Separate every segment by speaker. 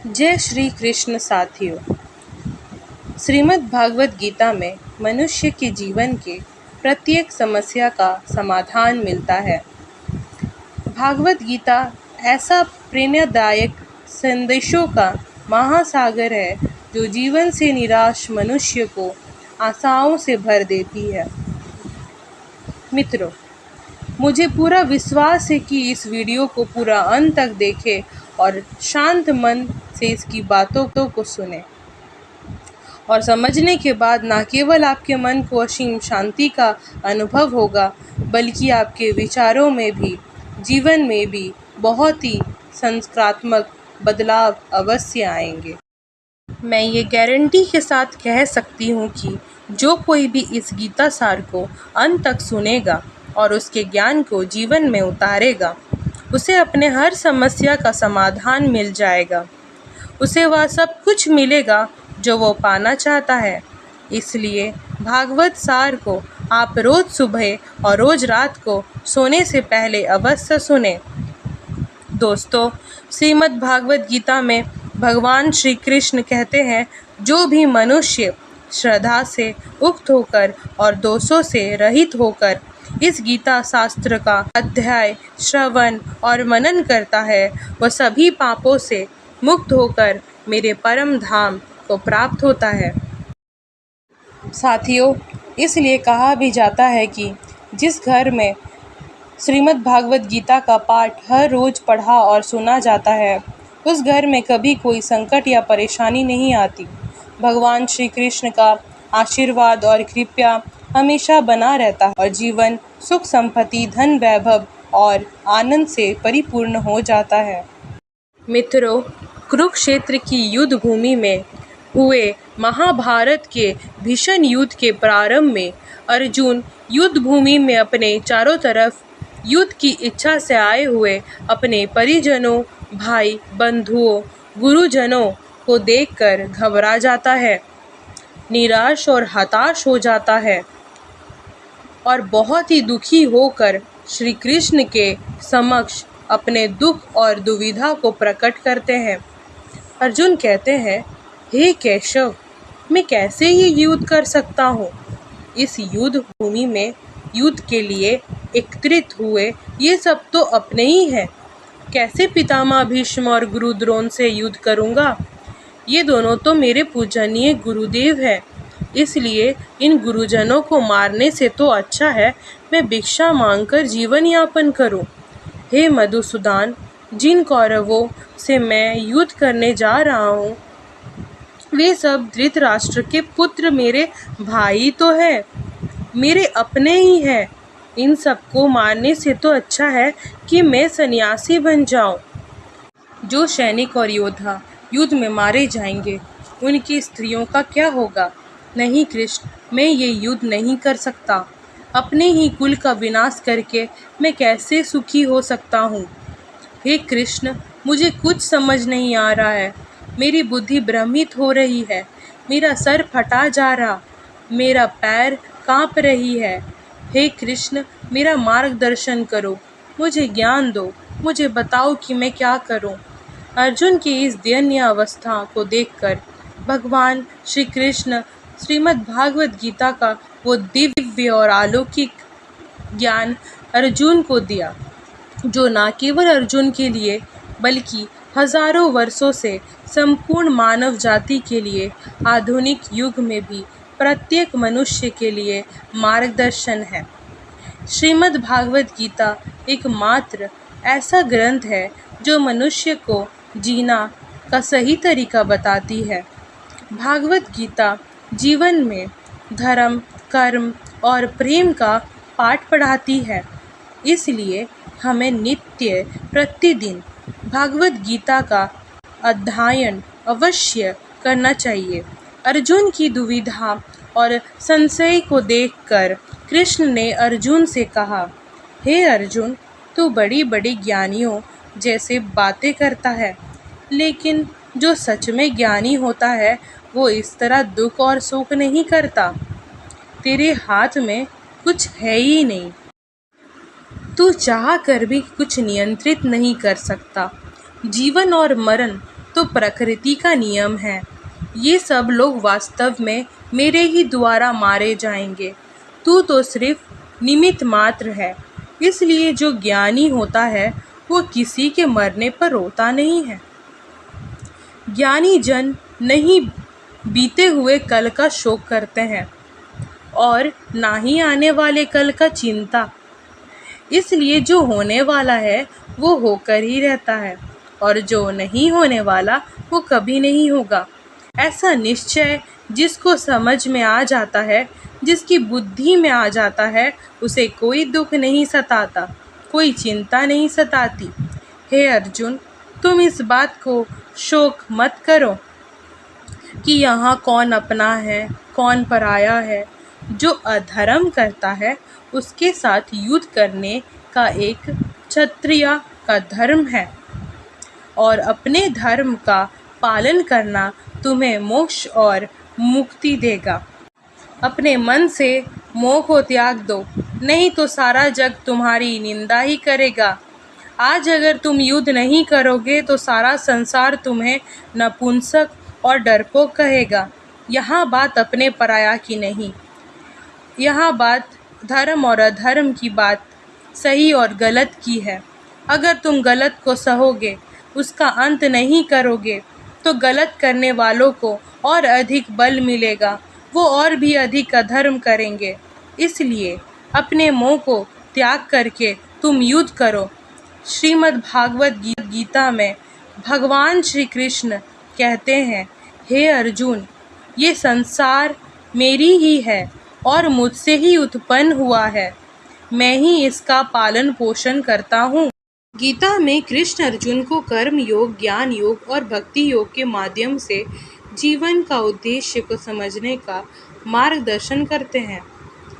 Speaker 1: जय श्री कृष्ण साथियों। श्रीमद् भागवत गीता में मनुष्य के जीवन के प्रत्येक समस्या का समाधान मिलता है। भागवत गीता ऐसा प्रेरणादायक संदेशों का महासागर है जो जीवन से निराश मनुष्य को आशाओं से भर देती है। मित्रों, मुझे पूरा विश्वास है कि इस वीडियो को पूरा अंत तक देखें और शांत मन से इसकी बातों को सुने और समझने के बाद न केवल आपके मन को असीम शांति का अनुभव होगा, बल्कि आपके विचारों में भी, जीवन में भी बहुत ही सकारात्मक बदलाव अवश्य आएंगे। मैं ये गारंटी के साथ कह सकती हूँ कि जो कोई भी इस गीता सार को अंत तक सुनेगा और उसके ज्ञान को जीवन में उतारेगा, उसे अपने हर समस्या का समाधान मिल जाएगा। उसे वह सब कुछ मिलेगा जो वो पाना चाहता है। इसलिए भागवत सार को आप रोज सुबह और रोज रात को सोने से पहले अवश्य सुने। दोस्तों, श्रीमद् भागवत गीता में भगवान श्री कृष्ण कहते हैं, जो भी मनुष्य श्रद्धा से युक्त होकर और दोषों से रहित होकर इस गीता शास्त्र का अध्याय श्रवण और मनन करता है, वह सभी पापों से मुक्त होकर मेरे परम धाम को प्राप्त होता है। साथियों, इसलिए कहा भी जाता है कि जिस घर में श्रीमद् भागवत गीता का पाठ हर रोज पढ़ा और सुना जाता है, उस घर में कभी कोई संकट या परेशानी नहीं आती। भगवान श्री कृष्ण का आशीर्वाद और कृपा हमेशा बना रहता है और जीवन सुख संपत्ति, धन वैभव और आनंद से परिपूर्ण हो जाता है। मित्रों, कुरुक्षेत्र की युद्ध भूमि में हुए महाभारत के भीषण युद्ध के प्रारंभ में अर्जुन युद्ध भूमि में अपने चारों तरफ युद्ध की इच्छा से आए हुए अपने परिजनों, भाई बंधुओं, गुरुजनों को देखकर घबरा जाता है, निराश और हताश हो जाता है और बहुत ही दुखी होकर श्री कृष्ण के समक्ष अपने दुख और दुविधा को प्रकट करते हैं। अर्जुन कहते हैं, हे केशव, मैं कैसे ये युद्ध कर सकता हूँ? इस युद्ध भूमि में युद्ध के लिए एकत्रित हुए ये सब तो अपने ही हैं। कैसे पितामह भीष्म और गुरु द्रोण से युद्ध करूँगा? ये दोनों तो मेरे पूजनीय गुरुदेव हैं। इसलिए इन गुरुजनों को मारने से तो अच्छा है मैं भिक्षा मांगकर जीवन यापन करूं। हे मधुसूदन, जिन कौरवों से मैं युद्ध करने जा रहा हूँ, वे सब धृतराष्ट्र के पुत्र मेरे भाई तो हैं, मेरे अपने ही हैं। इन सबको मारने से तो अच्छा है कि मैं सन्यासी बन जाऊं। जो सैनिक और योद्धा युद्ध में मारे जाएंगे, उनकी स्त्रियों का क्या होगा? नहीं कृष्ण, मैं ये युद्ध नहीं कर सकता। अपने ही कुल का विनाश करके मैं कैसे सुखी हो सकता हूँ? हे कृष्ण, मुझे कुछ समझ नहीं आ रहा है। मेरी बुद्धि भ्रमित हो रही है, मेरा सर फटा जा रहा, मेरा पैर कांप रही है। हे कृष्ण, मेरा मार्गदर्शन करो, मुझे ज्ञान दो, मुझे बताओ कि मैं क्या करूं। अर्जुन की इस दयनीय अवस्था को देखकर भगवान श्री कृष्ण श्रीमद् भागवत गीता का वो दिव्य और अलौकिक ज्ञान अर्जुन को दिया, जो न केवल अर्जुन के लिए बल्कि हजारों वर्षों से संपूर्ण मानव जाति के लिए आधुनिक युग में भी प्रत्येक मनुष्य के लिए मार्गदर्शन है। श्रीमद् भागवत गीता एकमात्र ऐसा ग्रंथ है जो मनुष्य को जीना का सही तरीका बताती है। भागवत गीता जीवन में धर्म, कर्म और प्रेम का पाठ पढ़ाती है। इसलिए हमें नित्य प्रतिदिन भागवत गीता का अध्ययन अवश्य करना चाहिए। अर्जुन की दुविधा और संशय को देखकर कृष्ण ने अर्जुन से कहा, हे अर्जुन, तू बड़ी बड़ी ज्ञानियों जैसे बातें करता है, लेकिन जो सच में ज्ञानी होता है वो इस तरह दुख और शोक नहीं करता। तेरे हाथ में कुछ है ही नहीं, तू चाह कर भी कुछ नियंत्रित नहीं कर सकता। जीवन और मरण तो तो प्रकृति का नियम है। ये सब लोग वास्तव में मेरे ही द्वारा मारे जाएंगे। तू तो सिर्फ निमित्त मात्र है। इसलिए जो ज्ञानी होता है वो किसी के मरने पर रोता नहीं है। ज्ञानी जन नहीं बीते हुए कल का शोक करते हैं और ना ही आने वाले कल का चिंता। इसलिए जो होने वाला है वो होकर ही रहता है और जो नहीं होने वाला वो कभी नहीं होगा। ऐसा निश्चय जिसको समझ में आ जाता है, जिसकी बुद्धि में आ जाता है, उसे कोई दुख नहीं सताता, कोई चिंता नहीं सताती। हे अर्जुन, तुम इस बात को शोक मत करो कि यहाँ कौन अपना है कौन पराया है। जो अधर्म करता है उसके साथ युद्ध करने का एक क्षत्रिय का धर्म है और अपने धर्म का पालन करना तुम्हें मोक्ष और मुक्ति देगा। अपने मन से मोह को त्याग दो, नहीं तो सारा जग तुम्हारी निंदा ही करेगा। आज अगर तुम युद्ध नहीं करोगे तो सारा संसार तुम्हें नपुंसक और डरपोक कहेगा। यहाँ बात अपने पराया की नहीं, यहाँ बात धर्म और अधर्म की बात सही और गलत की है। अगर तुम गलत को सहोगे, उसका अंत नहीं करोगे, तो गलत करने वालों को और अधिक बल मिलेगा, वो और भी अधिक अधर्म करेंगे। इसलिए अपने मोह को त्याग करके तुम युद्ध करो। श्रीमद् भागवत गीता में भगवान श्री कृष्ण कहते हैं, हे अर्जुन, ये संसार मेरी ही है और मुझसे ही उत्पन्न हुआ है। मैं ही इसका पालन पोषण करता हूँ। गीता में कृष्ण अर्जुन को कर्म योग, ज्ञान योग और भक्ति योग के माध्यम से जीवन का उद्देश्य को समझने का मार्गदर्शन करते हैं।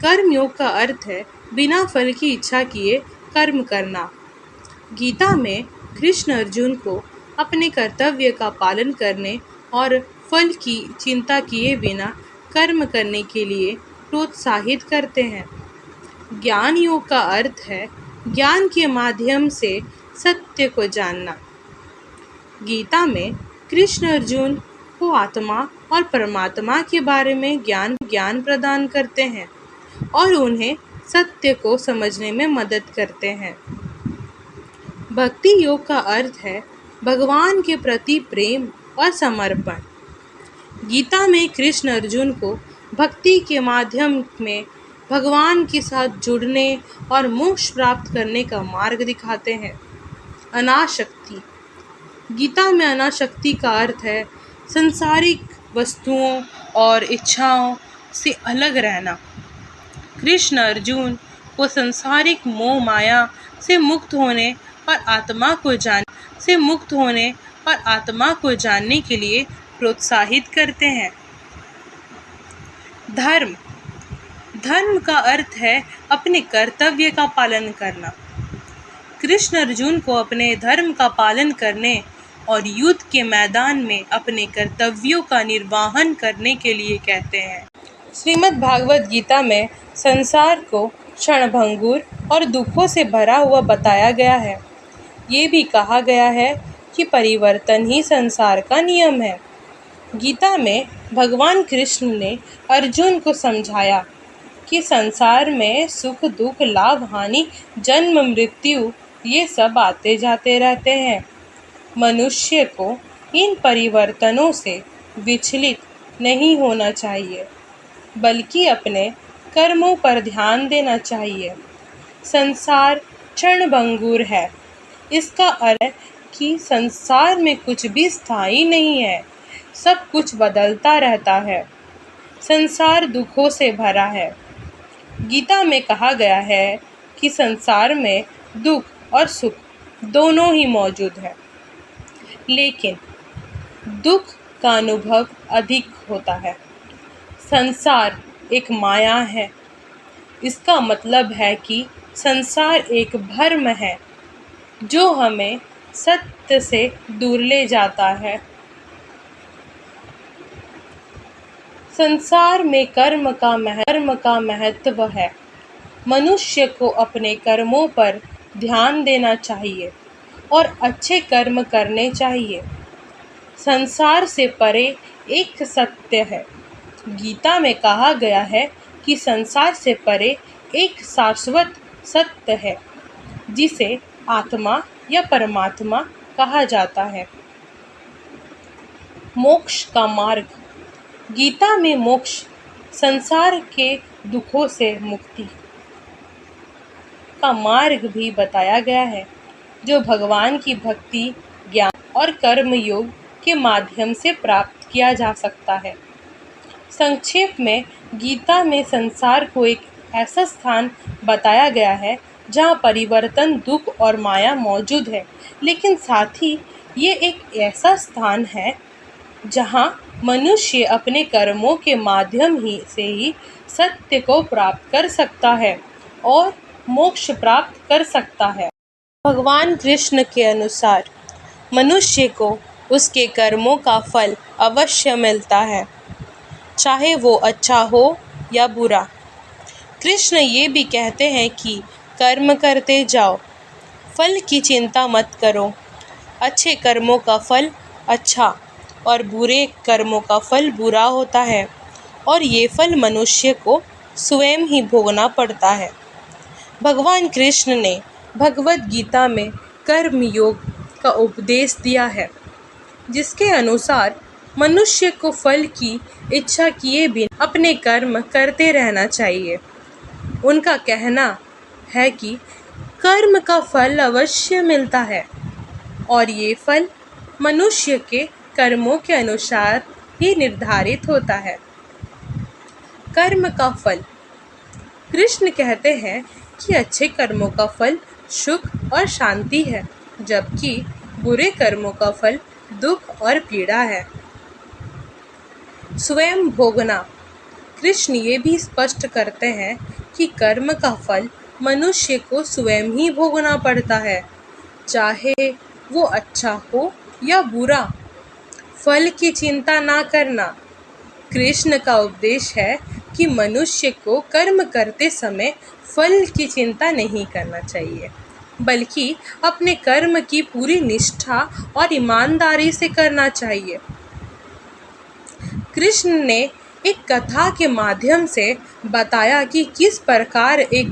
Speaker 1: कर्म योग का अर्थ है बिना फल की इच्छा किए कर्म करना। गीता में कृष्ण अर्जुन को अपने कर्तव्य का पालन करने और फल की चिंता किए बिना कर्म करने के लिए प्रोत्साहित करते हैं। ज्ञान योग का अर्थ है ज्ञान के माध्यम से सत्य को जानना। गीता में कृष्ण अर्जुन को आत्मा और परमात्मा के बारे में ज्ञान प्रदान करते हैं और उन्हें सत्य को समझने में मदद करते हैं। भक्ति योग का अर्थ है भगवान के प्रति प्रेम और समर्पण। गीता में कृष्ण अर्जुन को भक्ति के माध्यम में भगवान के साथ जुड़ने और मोक्ष प्राप्त करने का मार्ग दिखाते हैं। अनासक्ति। गीता में अनासक्ति का अर्थ है संसारिक वस्तुओं और इच्छाओं से अलग रहना। कृष्ण अर्जुन को संसारिक मोह माया से मुक्त होने और आत्मा को जानने के लिए प्रोत्साहित करते हैं। धर्म का अर्थ है अपने कर्तव्य का पालन करना। कृष्ण अर्जुन को अपने धर्म का पालन करने और युद्ध के मैदान में अपने कर्तव्यों का निर्वहन करने के लिए कहते हैं। श्रीमद् भागवत गीता में संसार को क्षणभंगुर और दुखों से भरा हुआ बताया गया है। ये भी कहा गया है कि परिवर्तन ही संसार का नियम है। गीता में भगवान कृष्ण ने अर्जुन को समझाया कि संसार में सुख दुख, लाभ हानि, जन्म मृत्यु ये सब आते जाते रहते हैं। मनुष्य को इन परिवर्तनों से विचलित नहीं होना चाहिए, बल्कि अपने कर्मों पर ध्यान देना चाहिए। संसार क्षणभंगुर है। इसका अर्थ है कि संसार में कुछ भी स्थायी नहीं है, सब कुछ बदलता रहता है। संसार दुखों से भरा है। गीता में कहा गया है कि संसार में दुख और सुख दोनों ही मौजूद है, लेकिन दुख का अनुभव अधिक होता है। संसार एक माया है। इसका मतलब है कि संसार एक भ्रम है जो हमें सत्य से दूर ले जाता है। संसार में कर्म का महत्व है। मनुष्य को अपने कर्मों पर ध्यान देना चाहिए और अच्छे कर्म करने चाहिए। संसार से परे एक सत्य है। गीता में कहा गया है कि संसार से परे एक शाश्वत सत्य है जिसे आत्मा या परमात्मा कहा जाता है। मोक्ष का मार्ग। गीता में मोक्ष संसार के दुखों से मुक्ति का मार्ग भी बताया गया है, जो भगवान की भक्ति, ज्ञान और कर्म योग के माध्यम से प्राप्त किया जा सकता है। संक्षेप में, गीता में संसार को एक ऐसा स्थान बताया गया है जहाँ परिवर्तन, दुख और माया मौजूद है, लेकिन साथ ही ये एक ऐसा स्थान है जहाँ मनुष्य अपने कर्मों के माध्यम से ही सत्य को प्राप्त कर सकता है और मोक्ष प्राप्त कर सकता है। भगवान कृष्ण के अनुसार मनुष्य को उसके कर्मों का फल अवश्य मिलता है, चाहे वो अच्छा हो या बुरा। कृष्ण ये भी कहते हैं कि कर्म करते जाओ, फल की चिंता मत करो। अच्छे कर्मों का फल अच्छा और बुरे कर्मों का फल बुरा होता है और ये फल मनुष्य को स्वयं ही भोगना पड़ता है। भगवान कृष्ण ने भगवद गीता में कर्म योग का उपदेश दिया है, जिसके अनुसार मनुष्य को फल की इच्छा किए बिना अपने कर्म करते रहना चाहिए। उनका कहना है कि कर्म का फल अवश्य मिलता है और ये फल मनुष्य के कर्मों के अनुसार ही निर्धारित होता है। कर्म का फल। कृष्ण कहते हैं कि अच्छे कर्मों का फल सुख और शांति है, जबकि बुरे कर्मों का फल दुख और पीड़ा है। स्वयं भोगना। कृष्ण ये भी स्पष्ट करते हैं कि कर्म का फल मनुष्य को स्वयं ही भोगना पड़ता है, चाहे वो अच्छा हो या बुरा। फल की चिंता ना करना। कृष्ण का उपदेश है कि मनुष्य को कर्म करते समय फल की चिंता नहीं करना चाहिए, बल्कि अपने कर्म की पूरी निष्ठा और ईमानदारी से करना चाहिए। कृष्ण ने एक कथा के माध्यम से बताया कि किस प्रकार एक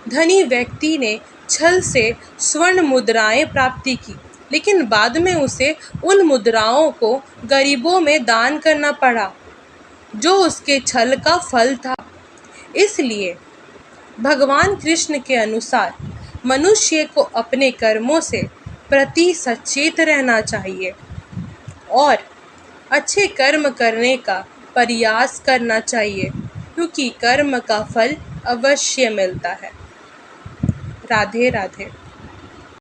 Speaker 1: धनी व्यक्ति ने छल से स्वर्ण मुद्राएं प्राप्त की, लेकिन बाद में उसे उन मुद्राओं को गरीबों में दान करना पड़ा, जो उसके छल का फल था। इसलिए भगवान कृष्ण के अनुसार मनुष्य को अपने कर्मों से प्रति सचेत रहना चाहिए और अच्छे कर्म करने का प्रयास करना चाहिए, क्योंकि कर्म का फल अवश्य मिलता है। राधे राधे।